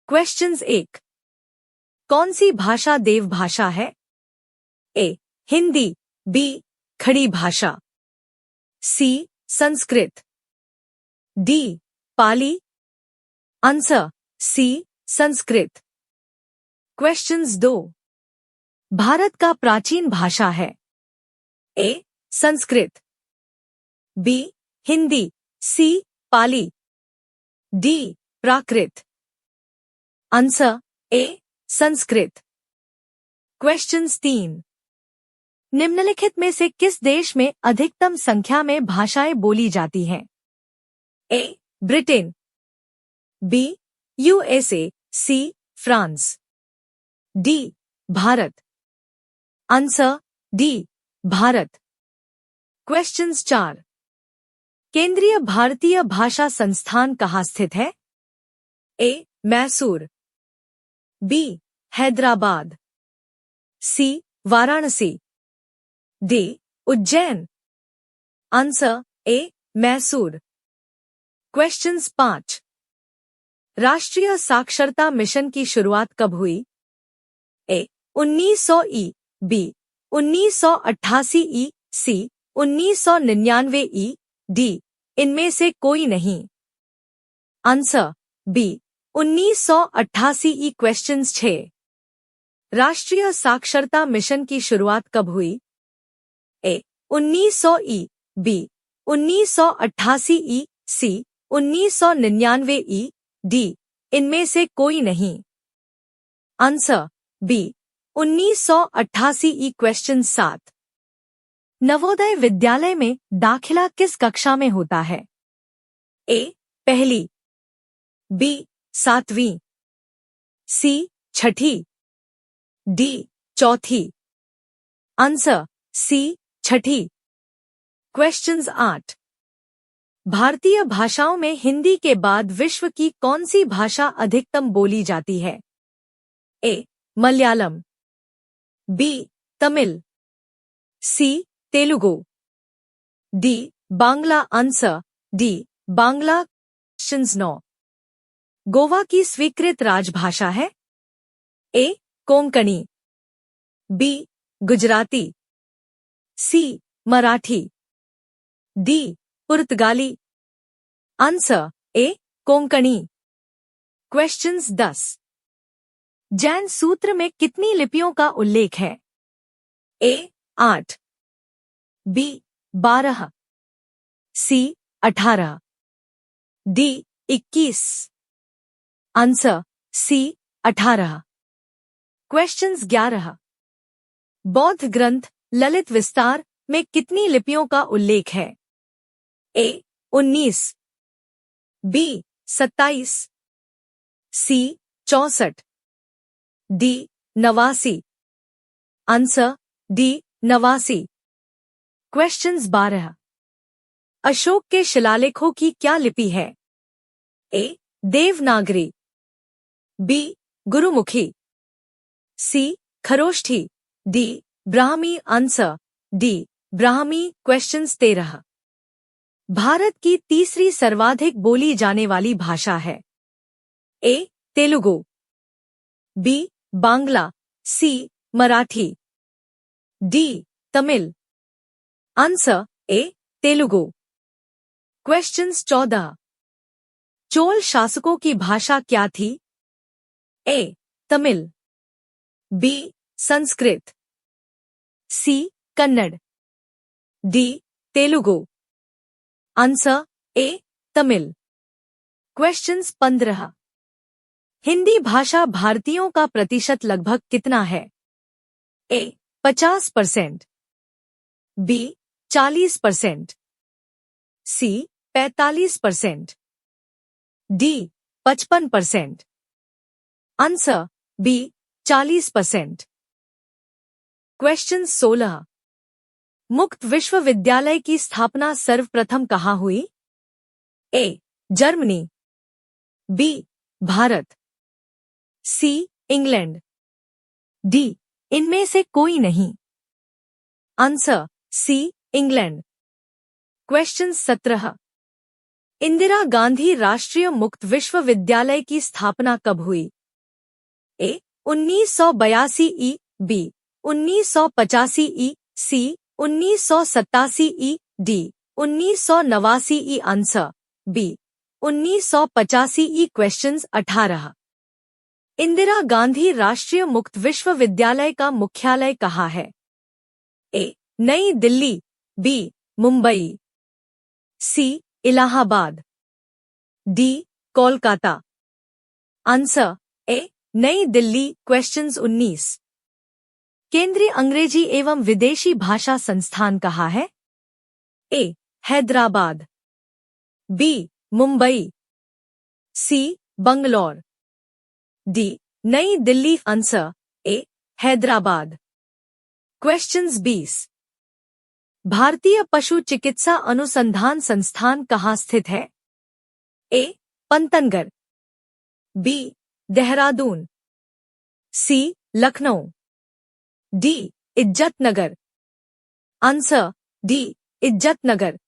Questions 1। कौन सी भाषा देवभाषा है? ए. हिंदी, बी. खड़ी भाषा, C. Sanskrit, D. Pali. Answer C. Sanskrit. Questions 2। Bharat का प्राचीन भाषा है? A. Sanskrit, B. Hindi, C. Pali, D. Prakrit. Answer A. Sanskrit. Questions 3। निम्नलिखित में से किस देश में अधिकतम संख्या में भाषाएं बोली जाती हैं? A. Britain, B. USA, C. France, D. Bharat. Answer D. Bharat. Questions 4। केंद्रीय भारतीय भाषा संस्थान कहाँ स्थित है? A. Mysore, B. Hyderabad, C. Varanasi, D. Ujjain. Answer A. Mysore. Questions 5। राष्ट्रीय साक्षरता मिशन की शुरुआत कब हुई? ए. 1900 ई, बी. 1988 ई, सी. 1999 ई, डी. इनमें से कोई नहीं। Answer B. 1988 ई। क्वेश्चंस 6। राष्ट्रीय साक्षरता मिशन की शुरुआत कब हुई? ए. 1900 ई, बी. 1988 ई, सी. 1999 ई, डी. इनमें से कोई नहीं। Answer B. 1988 ई। क्वेश्चन 7। नवोदय विद्यालय में दाखिला किस कक्षा में होता है? ए. पहली, बी. 7वीं, सी. 6ठी, डी. 4थी। Answer C. 6ठी। क्वेश्चंस 8। भारतीय भाषाओं में हिंदी के बाद विश्व की कौन सी भाषा अधिकतम बोली जाती है? A. Malayalam, B. Tamil, C. Telugu, D. Bangla. Answer D. Bangla. Questions 9। Goa की स्वीकृत राजभाषा है? A. Konkani, B. Gujarati, C. Marathi, D. पुर्तगाली। Answer A. Konkani. Questions 10। Jain सूत्र में कितनी लिपियों का उल्लेख है? A. 8, B. 12, C. 18, D. 21। Answer C. 18। Questions 11। बौद्ध ग्रंथ ललित विस्तार में कितनी लिपियों का उल्लेख है? A. 19, B. 27, C. 64, D. 89। Answer D. 89। Questions 12। Ashoka के शिलालेखों की क्या लिपि है? A. Devanagari, B. Gurmukhi, C. Kharosthi, D. Brahmi. Answer D. Brahmi. Questions 13। Bharat की तीसरी सर्वाधिक बोली जाने वाली भाषा है? A. Telugu, B. Bangla, C. Marathi, D. Tamil. Answer A. Telugu. Questions 14। Chola शासकों की भाषा क्या थी? A. Tamil, B. Sanskrit, C. Kannada, D. Telugu. Answer A. Tamil. Questions 15। Hindi भाषा भारतीयों का प्रतिशत लगभग कितना है? A. 50%, B. 40%, C. 45%, D. 55%। Answer B. 40%। Question 16। मुक्त विश्वविद्यालय की स्थापना सर्वप्रथम कहाँ हुई? A. Germany, B. Bharat, C. England, D. इनमें से कोई नहीं। Answer C. England. Question 17। Indira Gandhi राष्ट्रीय मुक्त विश्वविद्यालय की स्थापना कब हुई? ए 1982 ई, बी 1985 ई, सी 1987 ई, डी 1989 ई। आंसर बी 1985 ई। क्वेश्चंस 18। इंदिरा गांधी राष्ट्रीय मुक्त विश्वविद्यालय का मुख्यालय कहाँ है? A Nai Delhi, B Mumbai, C Allahabad, D Kolkata. Answer A Nai Delhi. Questions 19। केंद्रीय अंग्रेजी एवं विदेशी भाषा संस्थान कहाँ है? A Hyderabad, B Mumbai, C Bangalore, D Nai Delhi. Answer A Hyderabad. Questions 20। भारतीय पशु चिकित्सा अनुसंधान संस्थान कहाँ स्थित है? A Pantnagar, B Dehradun, C Lucknow, D Izatnagar. Answer D Izzatnagar.